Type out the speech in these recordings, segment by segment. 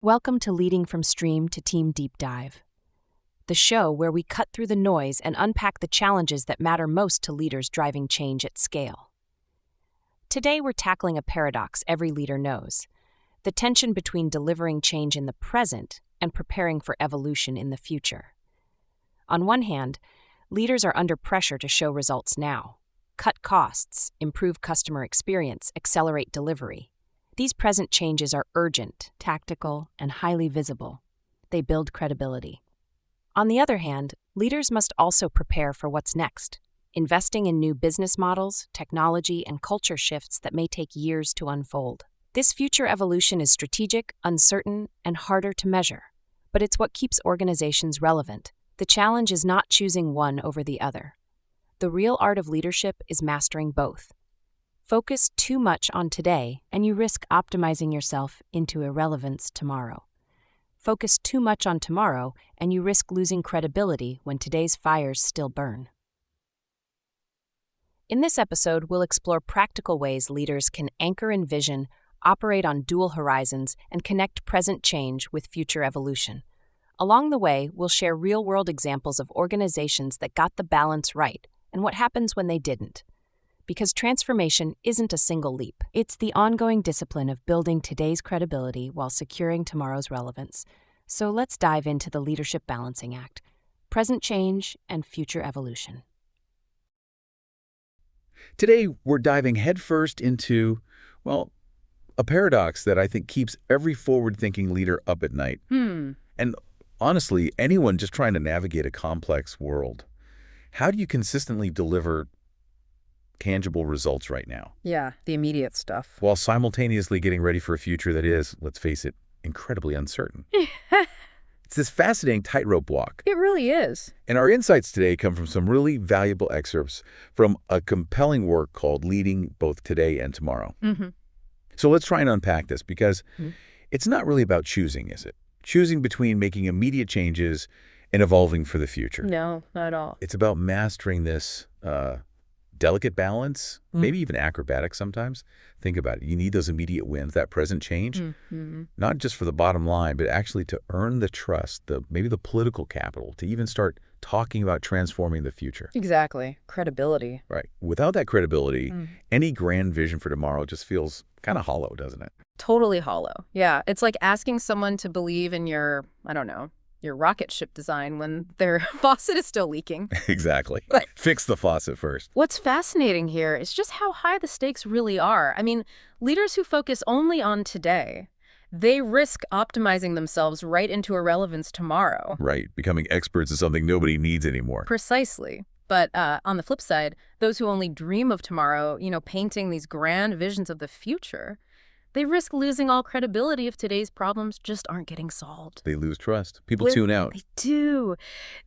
Welcome to Leading from Stream to Team Deep Dive, the show where we cut through the noise and unpack the challenges that matter most to leaders driving change at scale. Today, we're tackling a paradox every leader knows: the tension between delivering change in the present and preparing for evolution in the future. On one hand, leaders are under pressure to show results now, cut costs, improve customer experience, accelerate delivery. These present changes are urgent, tactical, and highly visible. They build credibility. On the other hand, leaders must also prepare for what's next, investing in new business models, technology, and culture shifts that may take years to unfold. This future evolution is strategic, uncertain, and harder to measure, but it's what keeps organizations relevant. The challenge is not choosing one over the other. The real art of leadership is mastering both. Focus too much on today, and you risk optimizing yourself into irrelevance tomorrow. Focus too much on tomorrow, and you risk losing credibility when today's fires still burn. In this episode, we'll explore practical ways leaders can anchor in vision, operate on dual horizons, and connect present change with future evolution. Along the way, we'll share real-world examples of organizations that got the balance right and what happens when they didn't. Because transformation isn't a single leap. It's the ongoing discipline of building today's credibility while securing tomorrow's relevance. So let's dive into the leadership balancing act: present change and future evolution. Today, we're diving headfirst into, a paradox that I think keeps every forward-thinking leader up at night. And honestly, anyone just trying to navigate a complex world. How do you consistently deliver tangible results right now? Yeah, the immediate stuff. While simultaneously getting ready for a future that is, let's face it, incredibly uncertain. It's this fascinating tightrope walk. It really is. And our insights today come from some really valuable excerpts from a compelling work called Leading Both Today and Tomorrow. So let's try and unpack this, because it's not really about choosing, is it? Choosing between making immediate changes and evolving for the future. No, not at all. It's about mastering this delicate balance, maybe even acrobatic sometimes. Think about it. You need those immediate wins, that present change, not just for the bottom line, but actually to earn the trust, maybe the political capital, to even start talking about transforming the future. Exactly. Credibility. Right. Without that credibility, any grand vision for tomorrow just feels kind of hollow, doesn't it? Totally hollow. Yeah, it's like asking someone to believe in your rocket ship design when their faucet is still leaking. Exactly. But fix the faucet first. What's fascinating here is just how high the stakes really are. I mean, leaders who focus only on today, they risk optimizing themselves right into irrelevance tomorrow. Right. Becoming experts in something nobody needs anymore. Precisely. But on the flip side, those who only dream of tomorrow, painting these grand visions of the future, they risk losing all credibility if today's problems just aren't getting solved. They lose trust. People tune out. They do.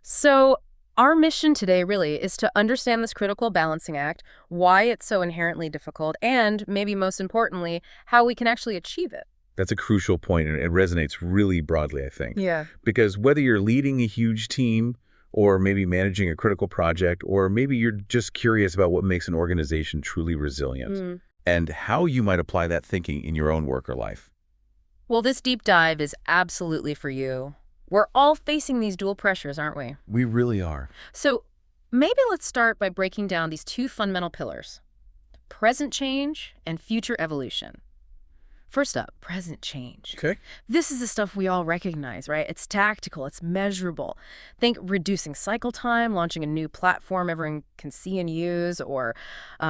So our mission today really is to understand this critical balancing act, why it's so inherently difficult, and maybe most importantly, how we can actually achieve it. That's a crucial point, and it resonates really broadly, I think. Yeah. Because whether you're leading a huge team, or maybe managing a critical project, or maybe you're just curious about what makes an organization truly resilient, and how you might apply that thinking in your own work or life. Well, this deep dive is absolutely for you. We're all facing these dual pressures, aren't we? We really are. So maybe let's start by breaking down these two fundamental pillars: present change and future evolution. First up, present change. Okay. This is the stuff we all recognize, right? It's tactical, it's measurable. Think reducing cycle time, launching a new platform everyone can see and use, or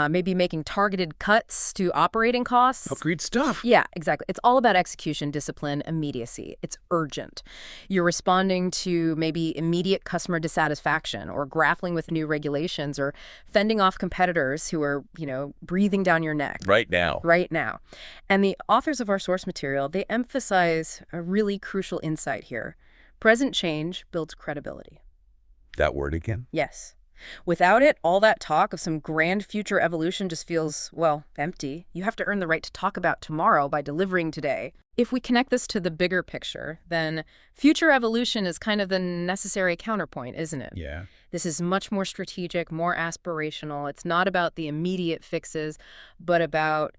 maybe making targeted cuts to operating costs. Concrete stuff. Yeah, exactly. It's all about execution, discipline, immediacy. It's urgent. You're responding to maybe immediate customer dissatisfaction, or grappling with new regulations, or fending off competitors who are, breathing down your neck. Right now. Right now. And the authors of our source material, they emphasize a really crucial insight here. Present change builds credibility. That word again? Yes. Without it, all that talk of some grand future evolution just feels, empty. You have to earn the right to talk about tomorrow by delivering today. If we connect this to the bigger picture, then future evolution is kind of the necessary counterpoint, isn't it? Yeah. This is much more strategic, more aspirational. It's not about the immediate fixes, but about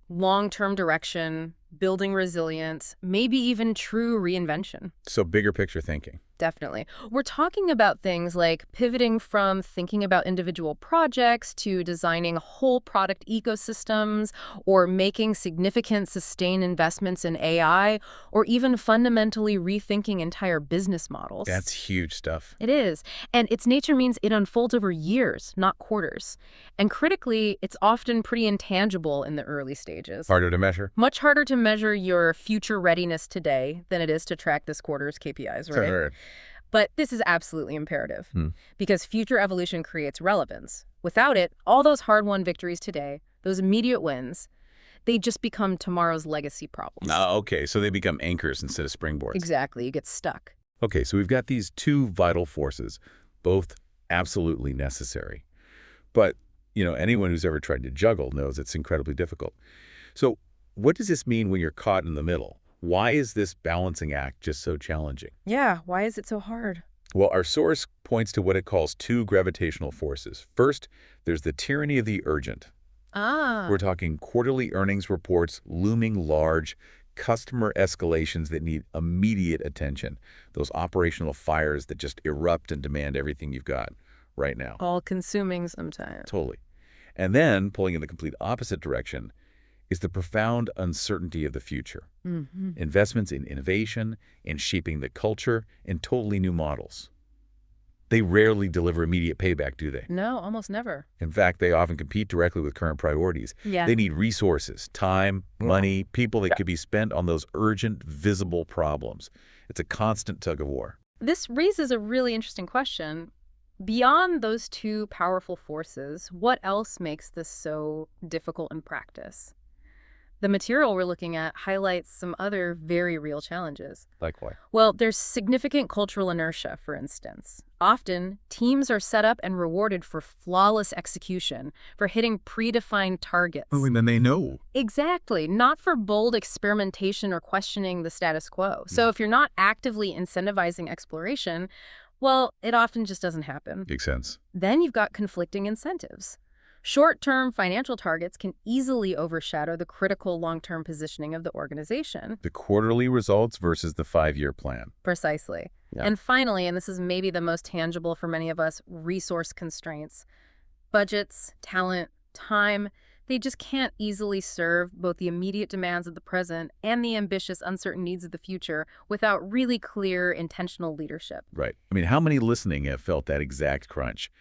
long-term direction, building resilience, maybe even true reinvention. So bigger picture thinking. Definitely. We're talking about things like pivoting from thinking about individual projects to designing whole product ecosystems, or making significant sustained investments in AI, or even fundamentally rethinking entire business models. That's huge stuff. It is. And its nature means it unfolds over years, not quarters. And critically, it's often pretty intangible in the early stages. Harder to measure. Much harder to measure your future readiness today than it is to track this quarter's KPIs, right? Sure. But this is absolutely imperative because future evolution creates relevance. Without it, all those hard-won victories today, those immediate wins, they just become tomorrow's legacy problems. Okay, so they become anchors instead of springboards. Exactly, you get stuck. Okay, so we've got these two vital forces, both absolutely necessary. But, anyone who's ever tried to juggle knows it's incredibly difficult. So what does this mean when you're caught in the middle? Why is this balancing act just so challenging? Yeah, why is it so hard? Well, our source points to what it calls two gravitational forces. First, there's the tyranny of the urgent. We're talking quarterly earnings reports looming large, customer escalations that need immediate attention, those operational fires that just erupt and demand everything you've got right now. All-consuming sometimes. Totally. And then, pulling in the complete opposite direction, is the profound uncertainty of the future. Investments in innovation, in shaping the culture, in totally new models. They rarely deliver immediate payback, do they? No, almost never. In fact, they often compete directly with current priorities. Yeah. They need resources, time, money, people that could be spent on those urgent, visible problems. It's a constant tug of war. This raises a really interesting question. Beyond those two powerful forces, what else makes this so difficult in practice? The material we're looking at highlights some other very real challenges. Like what? Well, there's significant cultural inertia, for instance. Often, teams are set up and rewarded for flawless execution, for hitting predefined targets. Oh, and then they know. Exactly, not for bold experimentation or questioning the status quo. So if you're not actively incentivizing exploration, well, it often just doesn't happen. Makes sense. Then you've got conflicting incentives. Short-term financial targets can easily overshadow the critical long-term positioning of the organization. The quarterly results versus the 5-year plan. Precisely. Yeah. And finally, and this is maybe the most tangible for many of us, resource constraints. Budgets, talent, time, they just can't easily serve both the immediate demands of the present and the ambitious, uncertain needs of the future without really clear, intentional leadership. Right. I mean, how many listening have felt that exact crunch,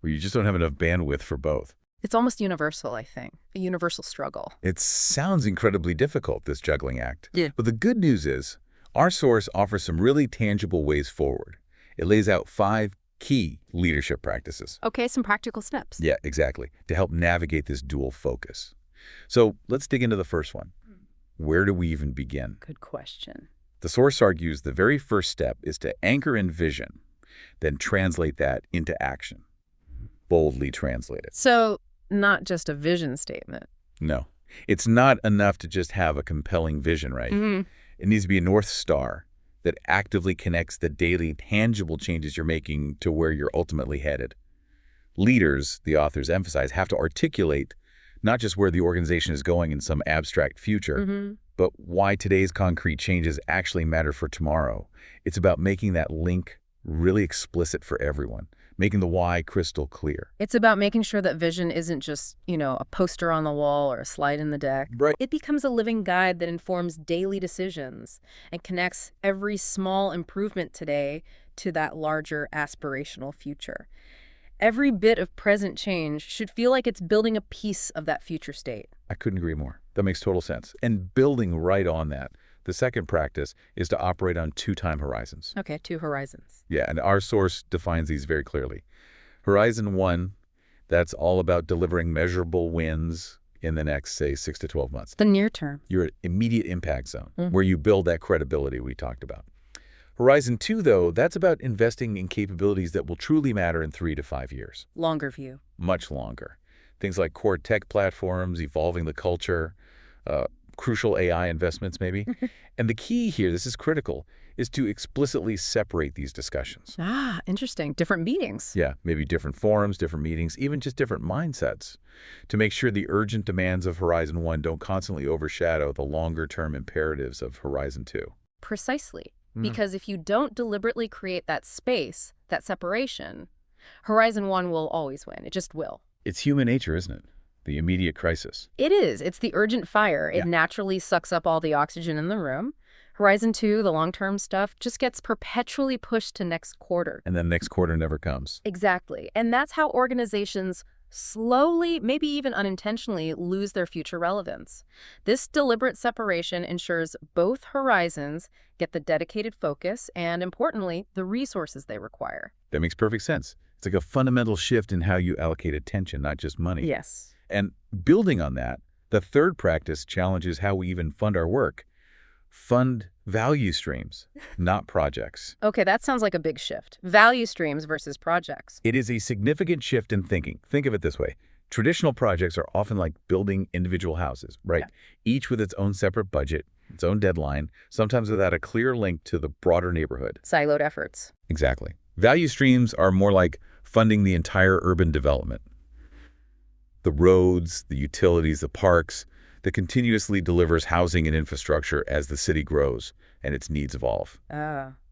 where you just don't have enough bandwidth for both? It's almost universal, I think, a universal struggle. It sounds incredibly difficult, this juggling act. Yeah. But the good news is, our source offers some really tangible ways forward. It lays out 5 key leadership practices. Okay, some practical steps. Yeah, exactly, to help navigate this dual focus. So let's dig into the first one. Where do we even begin? Good question. The source argues the very first step is to anchor in vision, then translate that into action. Boldly translate it. So, not just a vision statement. No, it's not enough to just have a compelling vision, right? It needs to be a North Star that actively connects the daily tangible changes you're making to where you're ultimately headed. Leaders, the authors emphasize, have to articulate not just where the organization is going in some abstract future, but why today's concrete changes actually matter for tomorrow. It's about making that link really explicit for everyone, making the why crystal clear. It's about making sure that vision isn't just, a poster on the wall or a slide in the deck. Right. It becomes a living guide that informs daily decisions and connects every small improvement today to that larger aspirational future. Every bit of present change should feel like it's building a piece of that future state. I couldn't agree more. That makes total sense. And building right on that, the second practice is to operate on 2 time horizons. Okay, 2 horizons. Yeah, and our source defines these very clearly. Horizon 1, that's all about delivering measurable wins in the next, say, 6 to 12 months. The near term. Your immediate impact zone, where you build that credibility we talked about. Horizon 2, though, that's about investing in capabilities that will truly matter in 3 to 5 years. Longer view. Much longer. Things like core tech platforms, evolving the culture, crucial AI investments maybe. And the key here, this is critical, is to explicitly separate these discussions. Ah, interesting. Different meetings. Yeah, maybe different forums, different meetings, even just different mindsets to make sure the urgent demands of Horizon 1 don't constantly overshadow the longer-term imperatives of Horizon 2. Precisely. Because if you don't deliberately create that space, that separation, Horizon 1 will always win. It just will. It's human nature, isn't it? The immediate crisis. It is. It's the urgent fire. It Yeah. naturally sucks up all the oxygen in the room. Horizon 2, the long-term stuff, just gets perpetually pushed to next quarter. And then next quarter never comes. Exactly. And that's how organizations slowly, maybe even unintentionally, lose their future relevance. This deliberate separation ensures both horizons get the dedicated focus and, importantly, the resources they require. That makes perfect sense. It's like a fundamental shift in how you allocate attention, not just money. Yes. And building on that, the third practice challenges how we even fund our work. Fund value streams, not projects. Okay, that sounds like a big shift. Value streams versus projects. It is a significant shift in thinking. Think of it this way. Traditional projects are often like building individual houses, right? Yeah. Each with its own separate budget, its own deadline, sometimes without a clear link to the broader neighborhood. Siloed efforts. Exactly. Value streams are more like funding the entire urban development. The roads, the utilities, the parks, that continuously delivers housing and infrastructure as the city grows and its needs evolve.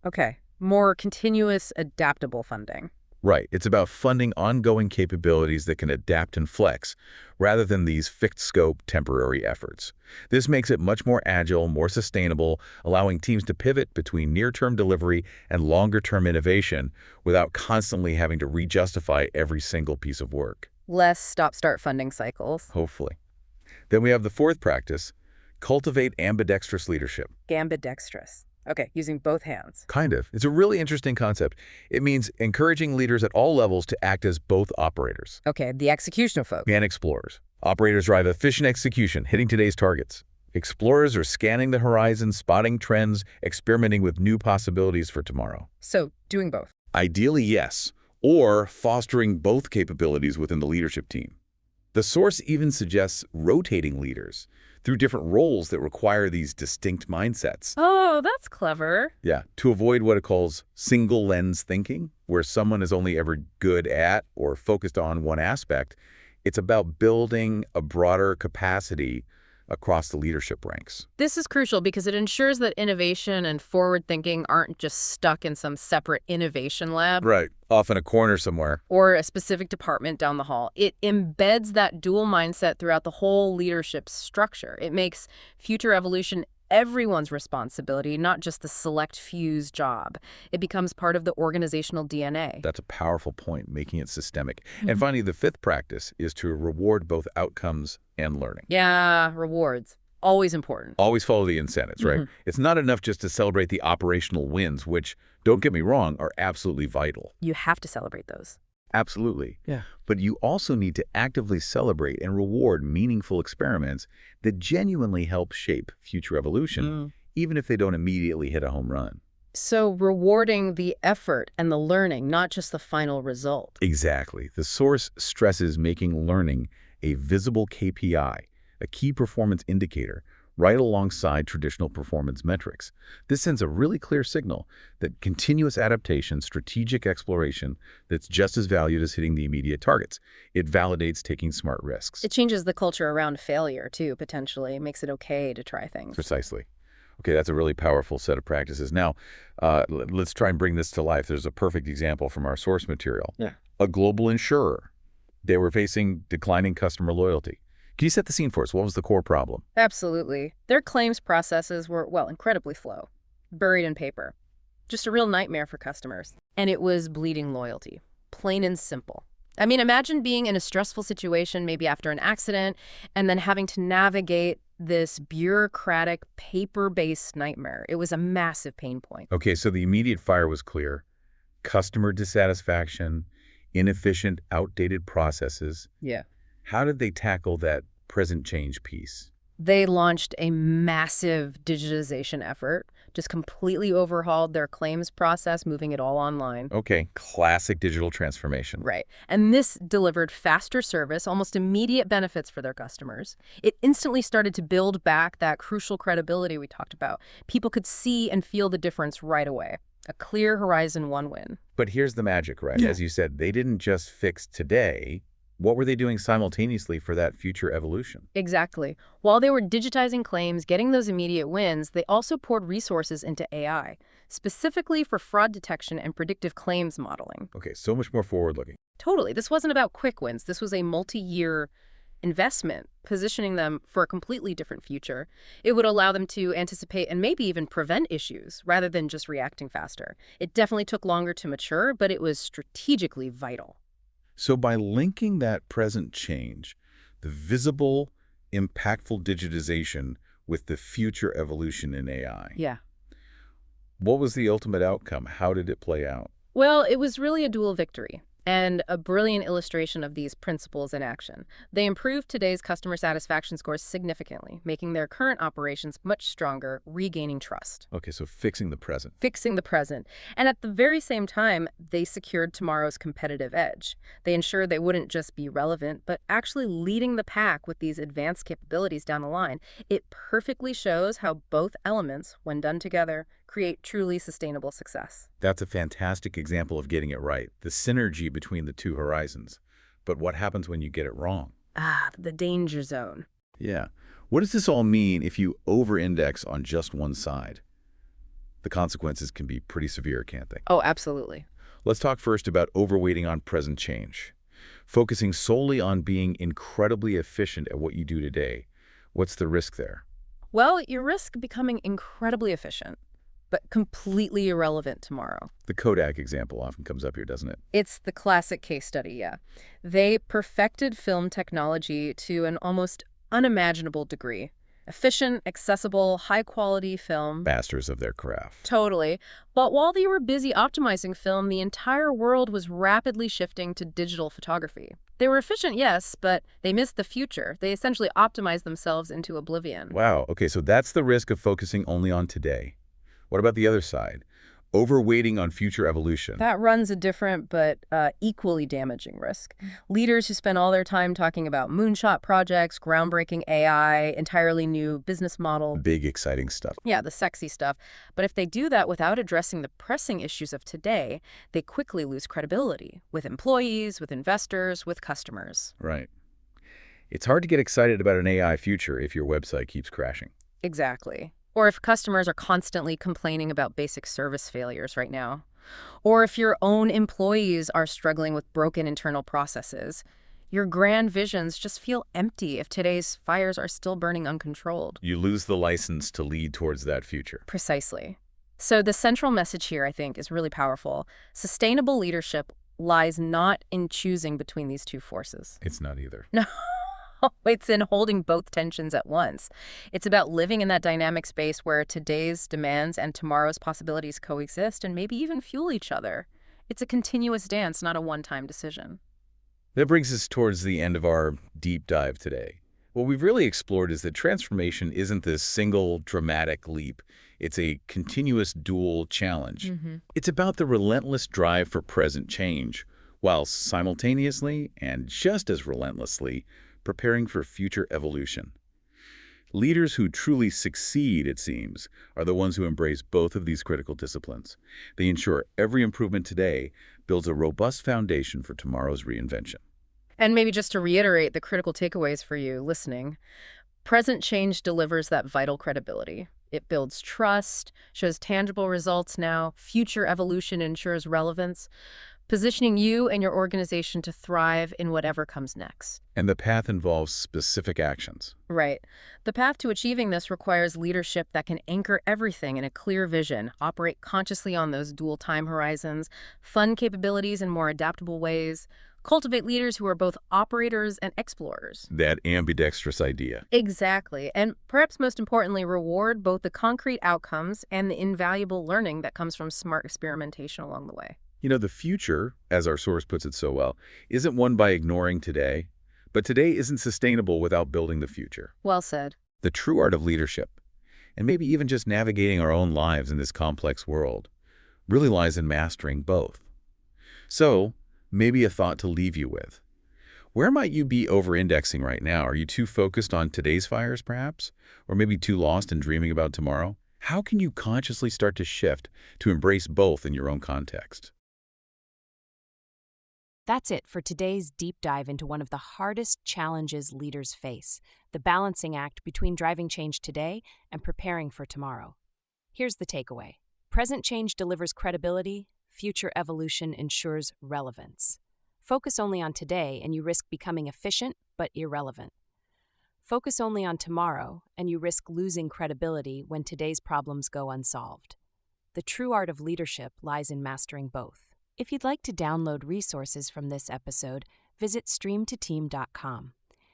Okay. More continuous, adaptable funding. Right. It's about funding ongoing capabilities that can adapt and flex, rather than these fixed-scope temporary efforts. This makes it much more agile, more sustainable, allowing teams to pivot between near-term delivery and longer-term innovation without constantly having to re-justify every single piece of work. Less stop-start funding cycles. Hopefully. Then we have the fourth practice, cultivate ambidextrous leadership. Ambidextrous. Okay, using both hands. Kind of. It's a really interesting concept. It means encouraging leaders at all levels to act as both operators Okay, the executional folk. and explorers. Operators drive efficient execution, hitting today's targets. Explorers are scanning the horizon, spotting trends, experimenting with new possibilities for tomorrow. So, doing both. Ideally, yes, or fostering both capabilities within the leadership team. The source even suggests rotating leaders through different roles that require these distinct mindsets. Oh, that's clever. Yeah, to avoid what it calls single lens thinking, where someone is only ever good at or focused on one aspect. It's about building a broader capacity across the leadership ranks. This is crucial because it ensures that innovation and forward thinking aren't just stuck in some separate innovation lab Right. Off in a corner somewhere. or a specific department down the hall. It embeds that dual mindset throughout the whole leadership structure. It makes future evolution everyone's responsibility, not just the select few's job. It becomes part of the organizational DNA. That's a powerful point, making it systemic. And finally, the fifth practice is to reward both outcomes and learning. Yeah, rewards. Always important. Always follow the incentives, right? It's not enough just to celebrate the operational wins, which, don't get me wrong, are absolutely vital. You have to celebrate those. Absolutely. Yeah. But you also need to actively celebrate and reward meaningful experiments that genuinely help shape future evolution, even if they don't immediately hit a home run. So rewarding the effort and the learning, not just the final result. Exactly. The source stresses making learning a visible KPI, a key performance indicator, right alongside traditional performance metrics. This sends a really clear signal that continuous adaptation, strategic exploration, that's just as valued as hitting the immediate targets. It validates taking smart risks. It changes the culture around failure, too, potentially. It makes it okay to try things. Precisely. Okay, that's a really powerful set of practices. Now, let's try and bring this to life. There's a perfect example from our source material. Yeah. A global insurer. They were facing declining customer loyalty. Can you set the scene for us? What was the core problem? Absolutely. Their claims processes were, well, incredibly slow, buried in paper. Just a real nightmare for customers. And it was bleeding loyalty, plain and simple. I mean, imagine being in a stressful situation, maybe after an accident, and then having to navigate this bureaucratic, paper-based nightmare. It was a massive pain point. Okay, so the immediate fire was clear. Customer dissatisfaction, inefficient, outdated processes. Yeah. How did they tackle that present change piece? They launched a massive digitization effort just completely overhauled their claims process, moving it all online. Okay, classic digital transformation. Right. And this delivered faster service, almost immediate benefits for their customers. It instantly started to build back that crucial credibility we talked about. People could see and feel the difference right away. A clear horizon one win. But here's the magic, right? Yeah. As you said, they didn't just fix today. What were they doing simultaneously for that future evolution? Exactly. While they were digitizing claims, getting those immediate wins, they also poured resources into AI, specifically for fraud detection and predictive claims modeling. Okay, so much more forward-looking. Totally. This wasn't about quick wins. This was a multi-year investment, positioning them for a completely different future. It would allow them to anticipate and maybe even prevent issues rather than just reacting faster. It definitely took longer to mature, but it was strategically vital. So by linking that present change, the visible, impactful digitization with the future evolution in AI, Yeah. what was the ultimate outcome? How did it play out? Well, it was really a dual victory and a brilliant illustration of these principles in action. They improved today's customer satisfaction scores significantly, making their current operations much stronger, regaining trust. Okay, so fixing the present. Fixing the present. And at the very same time, they secured tomorrow's competitive edge. They ensured they wouldn't just be relevant, but actually leading the pack with these advanced capabilities down the line. It perfectly shows how both elements, when done together, create truly sustainable success. That's a fantastic example of getting it right, the synergy between the two horizons. But what happens when you get it wrong? Ah, the danger zone. Yeah. What does this all mean if you over-index on just one side? The consequences can be pretty severe, can't they? Oh, absolutely. Let's talk first about overweighting on present change. Focusing solely on being incredibly efficient at what you do today. What's the risk there? Well, you risk becoming incredibly efficient, but completely irrelevant tomorrow. The Kodak example often comes up here, doesn't it? It's the classic case study, yeah. They perfected film technology to an almost unimaginable degree. Efficient, accessible, high-quality film. Masters of their craft. Totally. But while they were busy optimizing film, the entire world was rapidly shifting to digital photography. They were efficient, yes, but they missed the future. They essentially optimized themselves into oblivion. Wow. Okay, so that's the risk of focusing only on today. What about the other side? Overweighting on future evolution. That runs a different but equally damaging risk. Leaders who spend all their time talking about moonshot projects, groundbreaking AI, entirely new business model. Big, exciting stuff. Yeah, the sexy stuff. But if they do that without addressing the pressing issues of today, they quickly lose credibility with employees, with investors, with customers. Right. It's hard to get excited about an AI future if your website keeps crashing. Exactly. Or if customers are constantly complaining about basic service failures right now. Or if your own employees are struggling with broken internal processes. Your grand visions just feel empty if today's fires are still burning uncontrolled. You lose the license to lead towards that future. Precisely. So the central message here, I think, is really powerful. Sustainable leadership lies not in choosing between these two forces. It's not either. No. It's in holding both tensions at once. It's about living in that dynamic space where today's demands and tomorrow's possibilities coexist and maybe even fuel each other. It's a continuous dance, not a one-time decision. That brings us towards the end of our deep dive today. What we've really explored is that transformation isn't this single dramatic leap. It's a continuous dual challenge. It's about the relentless drive for present change, while simultaneously and just as relentlessly preparing for future evolution. Leaders who truly succeed, it seems, are the ones who embrace both of these critical disciplines. They ensure every improvement today builds a robust foundation for tomorrow's reinvention. And maybe just to reiterate the critical takeaways for you listening, present change delivers that vital credibility. It builds trust, shows tangible results now, future evolution ensures relevance, positioning you and your organization to thrive in whatever comes next. And the path involves specific actions. Right. The path to achieving this requires leadership that can anchor everything in a clear vision, operate consciously on those dual time horizons, fund capabilities in more adaptable ways, cultivate leaders who are both operators and explorers. That ambidextrous idea. Exactly. And perhaps most importantly, reward both the concrete outcomes and the invaluable learning that comes from smart experimentation along the way. You know, the future, as our source puts it so well, isn't won by ignoring today, but today isn't sustainable without building the future. Well said. The true art of leadership and maybe even just navigating our own lives in this complex world, really lies in mastering both. So, maybe a thought to leave you with. Where might you be over-indexing right now? Are you too focused on today's fires, perhaps? Or maybe too lost in dreaming about tomorrow? How can you consciously start to shift to embrace both in your own context? That's it for today's deep dive into one of the hardest challenges leaders face, the balancing act between driving change today and preparing for tomorrow. Here's the takeaway. Present change delivers credibility, future evolution ensures relevance. Focus only on today and you risk becoming efficient but irrelevant. Focus only on tomorrow and you risk losing credibility when today's problems go unsolved. The true art of leadership lies in mastering both. If you'd like to download resources from this episode, visit streamtoteam.com.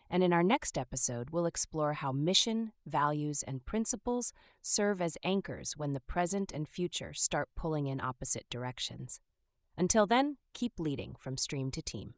And in our next episode, we'll explore how mission, values, and principles serve as anchors when the present and future start pulling in opposite directions. Until then, keep leading from Stream to Team.